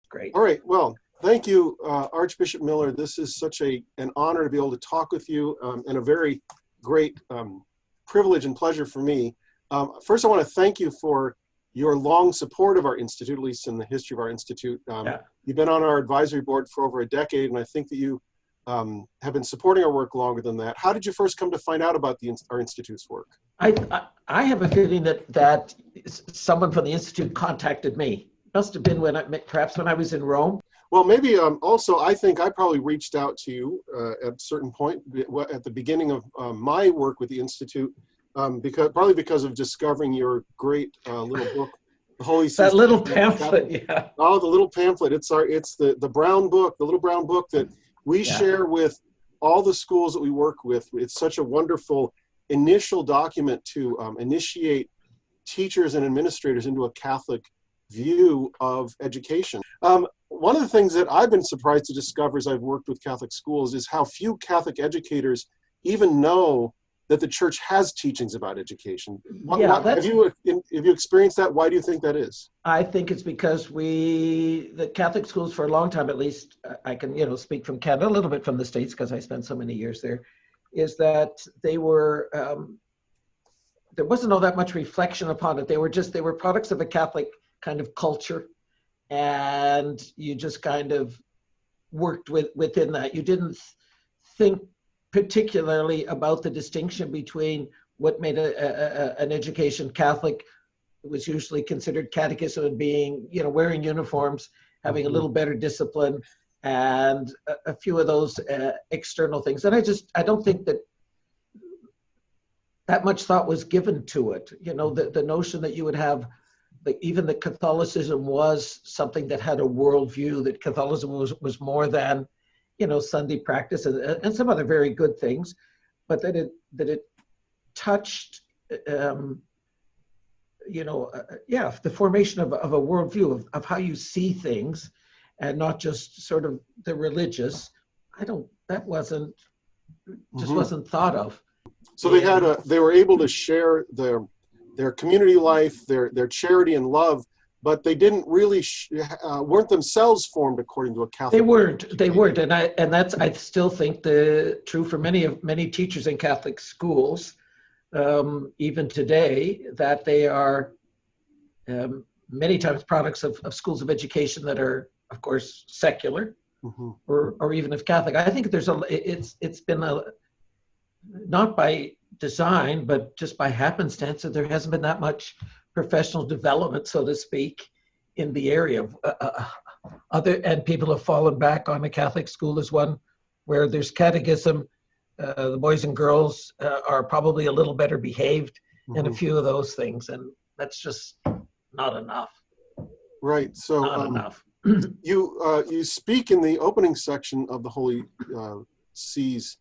Great. All right. Well, thank you, Archbishop Miller. This is such an honor to be able to talk with you, and a very great privilege and pleasure for me. First, I want to thank you for your long support of our institute, at least in the history of our institute. You've been on our advisory board for over a decade, and I think that you have been supporting our work longer than that. How did you first come to find out about our institute's work? I have a feeling that someone from the institute contacted me. Must have been perhaps when I was in Rome. Well, maybe also, I think I probably reached out to you at a certain point at the beginning of my work with the institute, because of discovering your great little book, The Holy See. That little pamphlet, yeah. Oh, the little pamphlet. It's the brown book, the little brown book that we share with all the schools that we work with. It's such a wonderful initial document to initiate teachers and administrators into a Catholic view of education. One of the things that I've been surprised to discover as I've worked with Catholic schools is how few Catholic educators even know that the church has teachings about education. Have you experienced that? Why do you think that is? I think it's because the Catholic schools, for a long time at least, I can speak from Canada, a little bit from the States because I spent so many years there, is that they were, there wasn't all that much reflection upon it. They were products of a Catholic kind of culture, and you just kind of worked within that. You didn't think particularly about the distinction between what made an education Catholic. It was usually considered catechism and being, wearing uniforms, having a little better discipline, and a few of those external things. And I don't think that much thought was given to it. The notion that you would have, even that Catholicism was something that had a worldview, that Catholicism was more than, Sunday practice and some other very good things, but that it touched, the formation of a worldview of how you see things, and not just sort of the religious. That wasn't thought of. So they were able to share their community life, their charity and love, but they didn't really weren't themselves formed according to a Catholic. They weren't, and that's, I still think, true for many teachers in Catholic schools, even today, that they are many times products of schools of education that are, of course, secular, or even if Catholic. I think it's been not by design, but just by happenstance, that there hasn't been that much professional development, so to speak, in the area of and people have fallen back on the Catholic school as one where there's catechism. The boys and girls are probably a little better behaved in a few of those things, and that's just not enough. Right. So not enough. You speak in the opening section of the Holy See's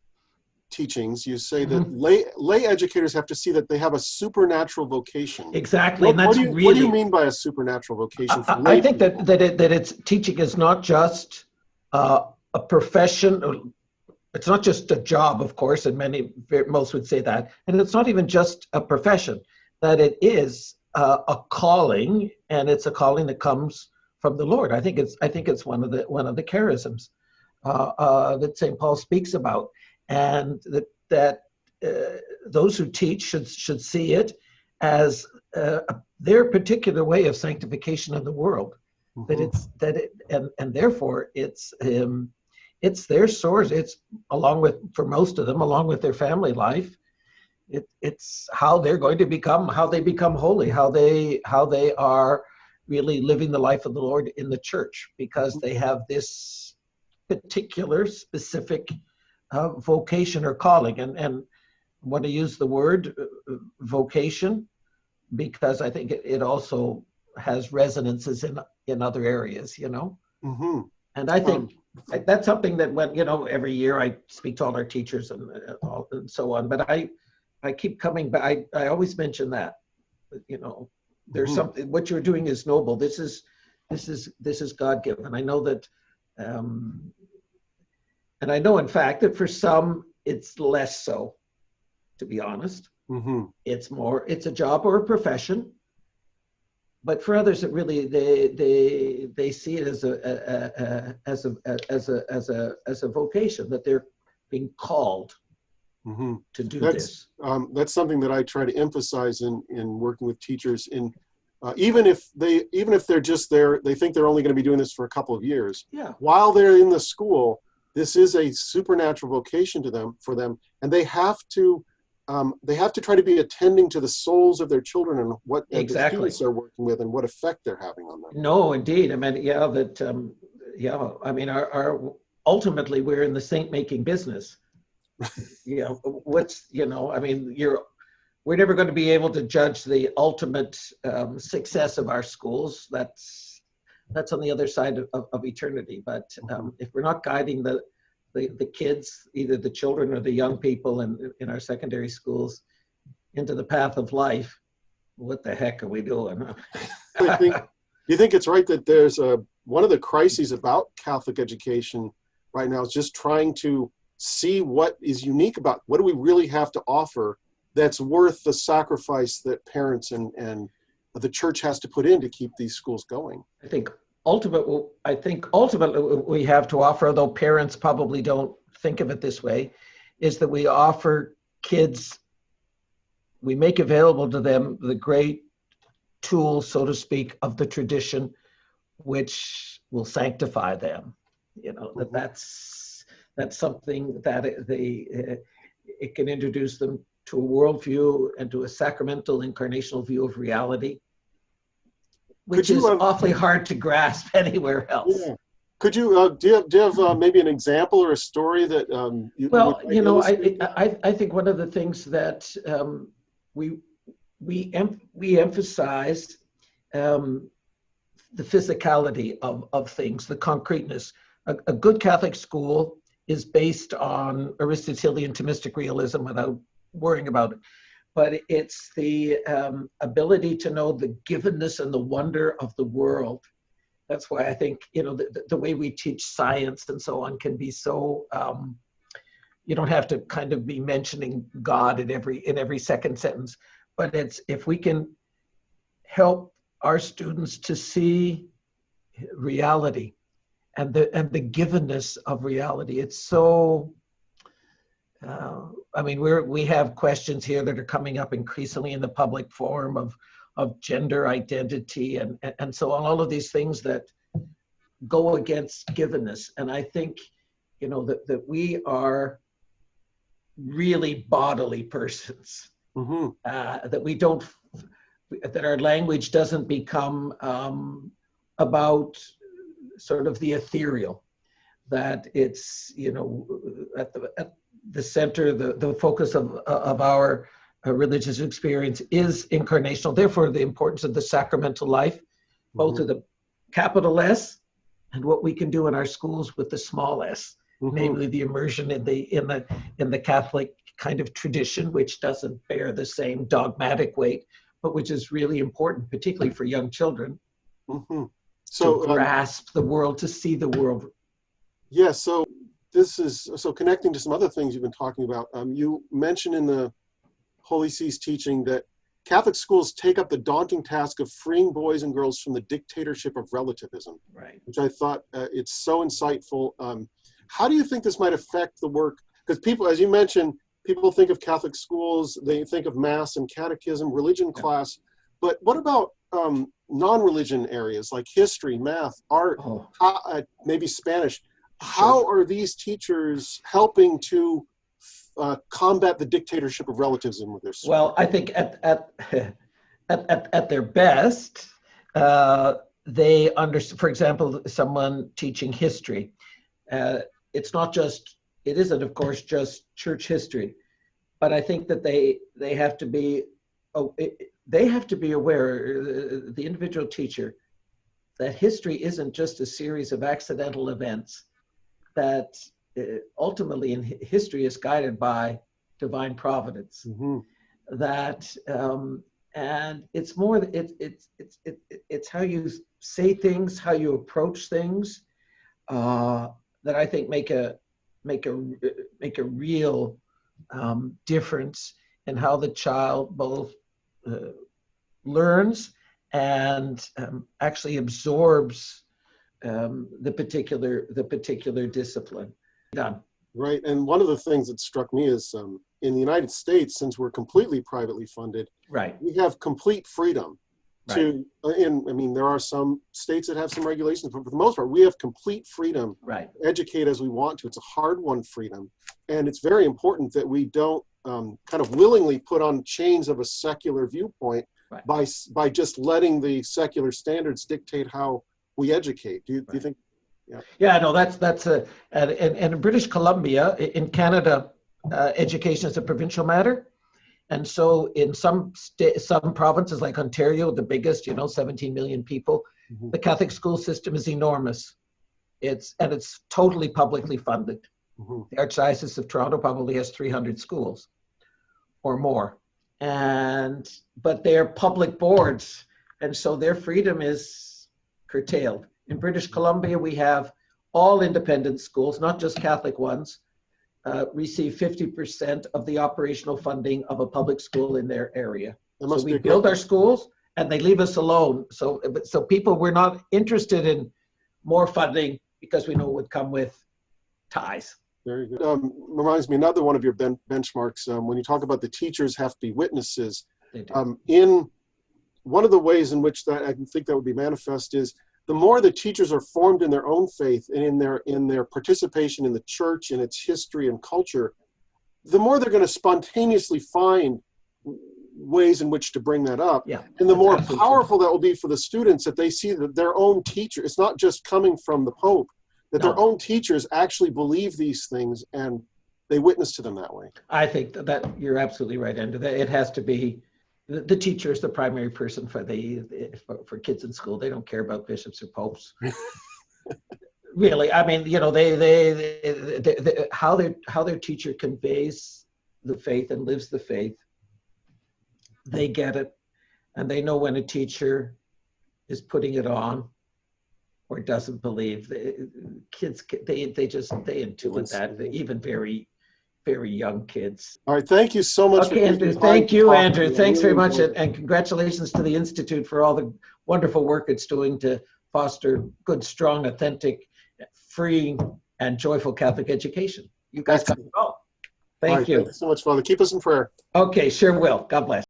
teachings. You say that lay educators have to see that they have a supernatural vocation. Exactly. What do you mean by a supernatural vocation? I think that it's teaching is not just a profession. It's not just a job, of course, and most would say that. And it's not even just a profession, that it is a calling, and it's a calling that comes from the Lord. I think it's one of the charisms that St. Paul speaks about. And that those who teach should see it as their particular way of sanctification of the world. And therefore it's their source. It's for most of them, along with their family life. It's how they're going to become holy, how they are really living the life of the Lord in the church, because they have this particular specific vocation or calling, and I want to use the word vocation because I think it also has resonances in other areas, And I think that's something that every year I speak to all our teachers and so on, but I keep coming back. I always mention that, there's something, what you're doing is noble. This is God-given. I know that, and I know, in fact, that for some, it's less so, to be honest. It's a job or a profession. but for others, it really they see it as a vocation, that they're being called to do this. That's something that I try to emphasize in working with teachers. Even if they're just there, they think they're only going to be doing this for a couple of years. Yeah. While they're in the school, this is a supernatural vocation for them, and they have to try to be attending to the souls of their children and what the students they're working with and what effect they're having on them. No, indeed. I mean, I mean, our ultimately we're in the saint-making business. I mean, we're never going to be able to judge the ultimate success of our schools. That's on the other side of eternity. But if we're not guiding the kids, either the children or the young people in our secondary schools, into the path of life, what the heck are we doing? Do you think it's right that there's one of the crises about Catholic education right now is just trying to see what is unique about, what do we really have to offer that's worth the sacrifice that parents and the church has to put in to keep these schools going? I think ultimately what we have to offer, although parents probably don't think of it this way, is that we offer kids, we make available to them the great tool, so to speak, of the tradition, which will sanctify them. That's something that it can introduce them to a worldview and to a sacramental incarnational view of reality, which is awfully hard to grasp anywhere else. Yeah. Could you do you have maybe an example or a story that I think one of the things that we emphasize the physicality of things, the concreteness. A good Catholic school is based on Aristotelian Thomistic realism without worrying about it. But it's the ability to know the givenness and the wonder of the world. That's why I think, the way we teach science and so on can be so, you don't have to kind of be mentioning God in every second sentence, but it's, if we can help our students to see reality and the givenness of reality, it's so, we have questions here that are coming up increasingly in the public forum of gender identity and so on, all of these things that go against givenness. And I think, that we are really bodily persons, that our language doesn't become about sort of the ethereal, that it's, at the center, the focus of our religious experience is incarnational. Therefore, the importance of the sacramental life, both of the capital S and what we can do in our schools with the small s, namely the immersion in the Catholic kind of tradition, which doesn't bear the same dogmatic weight, but which is really important, particularly for young children, to grasp the world, to see the world. Yeah, so connecting to some other things you've been talking about, you mentioned in the Holy See's teaching that Catholic schools take up the daunting task of freeing boys and girls from the dictatorship of relativism, right? Which I thought it's so insightful. How do you think this might affect the work? Because people, as you mentioned, people think of Catholic schools, they think of Mass and Catechism, religion class, but what about non-religion areas like history, math, art, maybe Spanish? How are these teachers helping to combat the dictatorship of relativism with their students? Well, I think at their best, they understand. For example, someone teaching history, it isn't of course just church history, but I think that they have to be aware, the individual teacher, that history isn't just a series of accidental events, that ultimately in history is guided by divine providence. That and it's more, it's how you say things, how you approach things, that I think make a real difference in how the child both learns and actually absorbs the particular discipline. Done. Right. And one of the things that struck me is in the United States, since we're completely privately funded, Right. we have complete freedom to, Right. I mean, there are some states that have some regulations, but for the most part, we have complete freedom Right. to educate as we want to. It's a hard-won freedom. And it's very important that we don't kind of willingly put on chains of a secular viewpoint Right. by just letting the secular standards dictate how we educate. Do you think? Yeah. Yeah, no, that's and in British Columbia, in Canada, education is a provincial matter. And so in some provinces like Ontario, the biggest, 17 million people, Mm-hmm. the Catholic school system is enormous. It's totally publicly funded. Mm-hmm. The Archdiocese of Toronto probably has 300 schools or more. But they're public boards, and so their freedom is curtailed. In British Columbia, we have all independent schools, not just Catholic ones, receive 50% of the operational funding of a public school in their area. So we build our schools and they leave us alone. So people were not interested in more funding because we know it would come with ties. Very good. Reminds me, another one of your benchmarks, when you talk about the teachers have to be witnesses, in one of the ways in which that I think that would be manifest is the more the teachers are formed in their own faith and in their participation in the church and its history and culture, the more they're going to spontaneously find ways in which to bring that up. Yeah, and the more powerful that will be for the students, that they see that their own teacher, it's not just coming from the Pope, that their own teachers actually believe these things and they witness to them that way. I think that you're absolutely right, Andrew. It has to be the teacher is the primary person for kids in school. They don't care about bishops or popes. Really, I mean, they how their teacher conveys the faith and lives the faith. They get it, and they know when a teacher is putting it on or doesn't believe. Kids, they intuit that, even very, very young kids. All right, thank you so much. Okay, Andrew, thank you, Andrew. Thanks very much, and congratulations to the Institute for all the wonderful work it's doing to foster good, strong, authentic, free, and joyful Catholic education. You guys got it all. Thank you. Thank you so much, Father. Keep us in prayer. Okay, sure will. God bless.